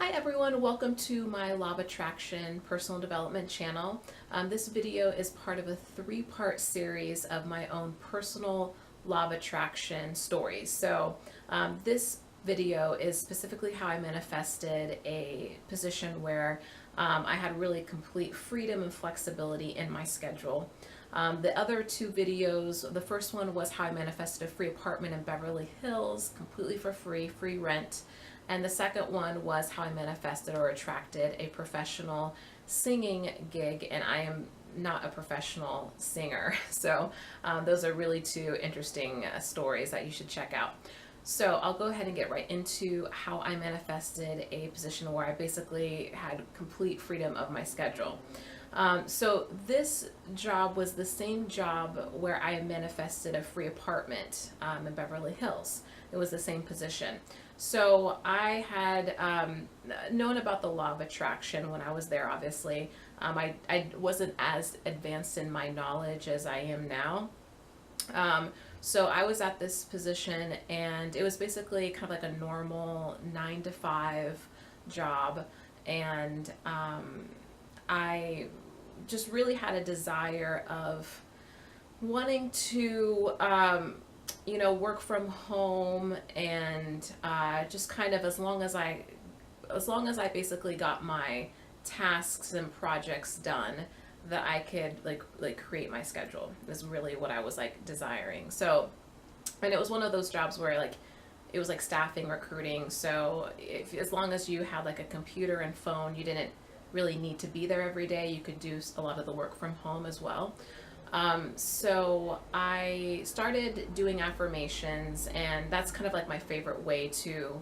Hi everyone, welcome to my Law of Attraction personal development channel. This video is part of a three-part series of my own personal Law of Attraction stories. This video is specifically how I manifested a position where I had really complete freedom and flexibility in my schedule. The other two videos, the first one was how I manifested a free apartment in Beverly Hills, completely for free, free rent. And the second one was how I manifested or attracted a professional singing gig, and I am not a professional singer. So those are really two interesting stories that you should check out. So I'll go ahead and get right into how I manifested a position where I basically had complete freedom of my schedule. So this job was the same job where I manifested a free apartment in Beverly Hills. It was the same position. So I had known about the law of attraction when I was there, obviously. I wasn't as advanced in my knowledge as I am now. So I was at this position, and it was basically kind of like a normal 9 to 5 job. And I just really had a desire of wanting to work from home, and just kind of as long as I basically got my tasks and projects done, that I could like create my schedule is really what I was like desiring. So, and it was one of those jobs where it was like staffing, recruiting. So as long as you had like a computer and phone, you didn't really need to be there every day. You could do a lot of the work from home as well. So I started doing affirmations, and that's kind of like my favorite way to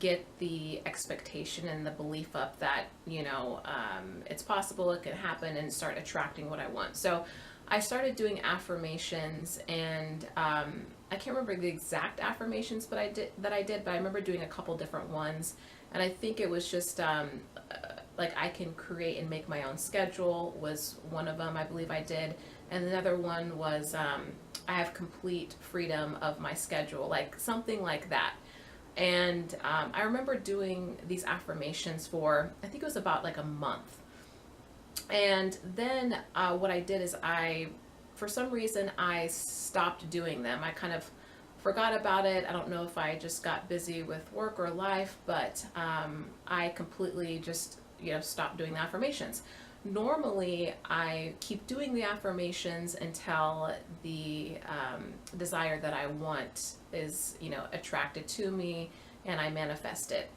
get the expectation and the belief up that, it's possible, it can happen, and start attracting what I want. So I started doing affirmations, and I can't remember the exact affirmations but I remember doing a couple different ones. And I think it was just like I can create and make my own schedule was one of them, I believe I did. And another one was I have complete freedom of my schedule, like something like that. And I remember doing these affirmations for, I think it was about like a month. And then what I did is for some reason, I stopped doing them. I kind of forgot about it. I don't know if I just got busy with work or life, but I completely just stopped doing the affirmations. Normally, I keep doing the affirmations until the desire that I want is attracted to me, and I manifest it.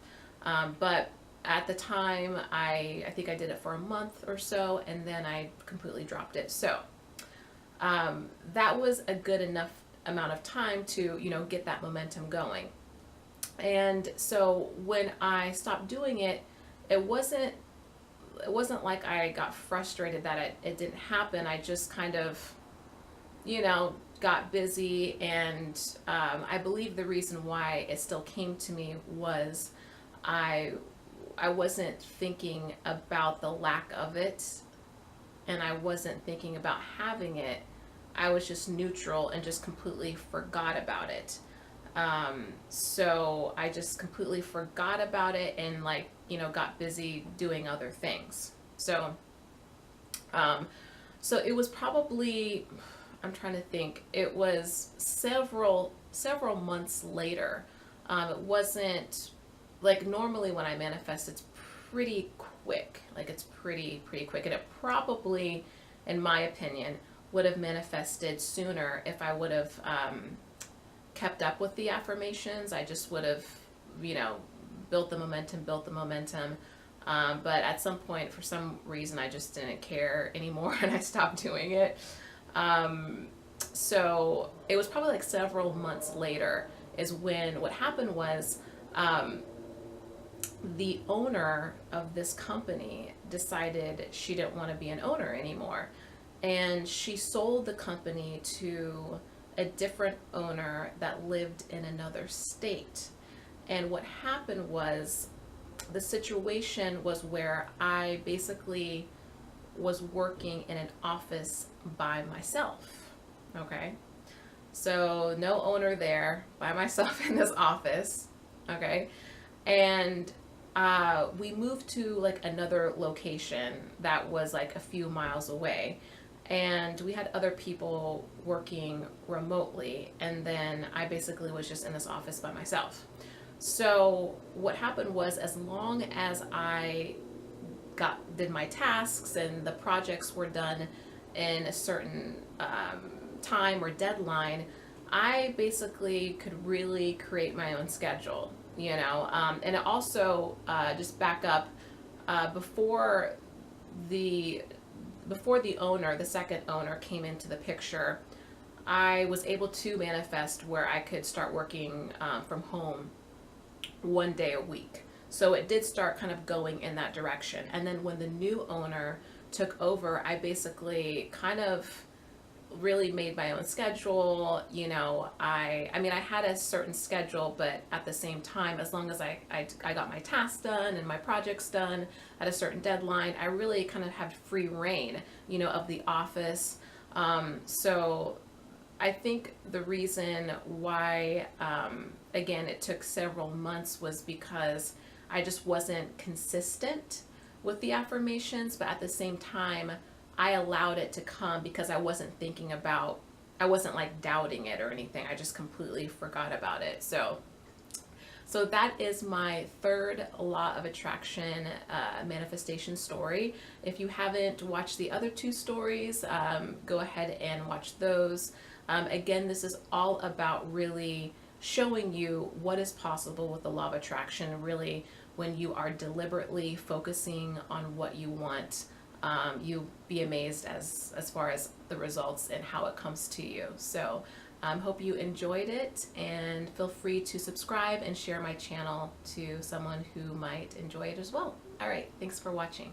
But at the time, I think I did it for a month or so, and then I completely dropped it. So that was a good enough amount of time to get that momentum going. And so when I stopped doing it, it wasn't like I got frustrated that it didn't happen. I just kind of got busy, and I believe the reason why it still came to me was I wasn't thinking about the lack of it, and I wasn't thinking about having it. I was just neutral and just completely forgot about it. So I just completely forgot about it and got busy doing other things. So it was probably, I'm trying to think, it was several months later. It wasn't like normally when I manifest, it's pretty quick. Like it's pretty quick, and it probably, in my opinion, would have manifested sooner if I would have kept up with the affirmations. I just would have, built the momentum. But at some point, for some reason, I just didn't care anymore, and I stopped doing it. So it was probably like several months later is when what happened was the owner of this company decided she didn't want to be an owner anymore. And she sold the company to a different owner that lived in another state. And what happened was the situation was where I basically was working in an office by myself. Okay. So no owner there, by myself in this office. Okay. And we moved to like another location that was like a few miles away, and we had other people working remotely, and then I basically was just in this office by myself. So what happened was, as long as I did my tasks and the projects were done in a certain time or deadline, I basically could really create my own schedule, you know. And it also, just back up, before the owner, the second owner, came into the picture, I was able to manifest where I could start working from home 1 day a week. So it did start kind of going in that direction. And then when the new owner took over, I basically kind of really made my own schedule. You know, I mean, I had a certain schedule, but at the same time, as long as I got my tasks done and my projects done at a certain deadline, I really kind of had free reign, you know, of the office. So I think the reason why, again, it took several months was because I just wasn't consistent with the affirmations, but at the same time, I allowed it to come because I wasn't thinking about, I wasn't like doubting it or anything. I just completely forgot about it. So that is my third law of attraction manifestation story. If you haven't watched the other two stories, go ahead and watch those. Again, this is all about really showing you what is possible with the law of attraction, really when you are deliberately focusing on what you want. You'll be amazed as far as the results and how it comes to you. So hope you enjoyed it, and feel free to subscribe and share my channel to someone who might enjoy it as well. All right, thanks for watching.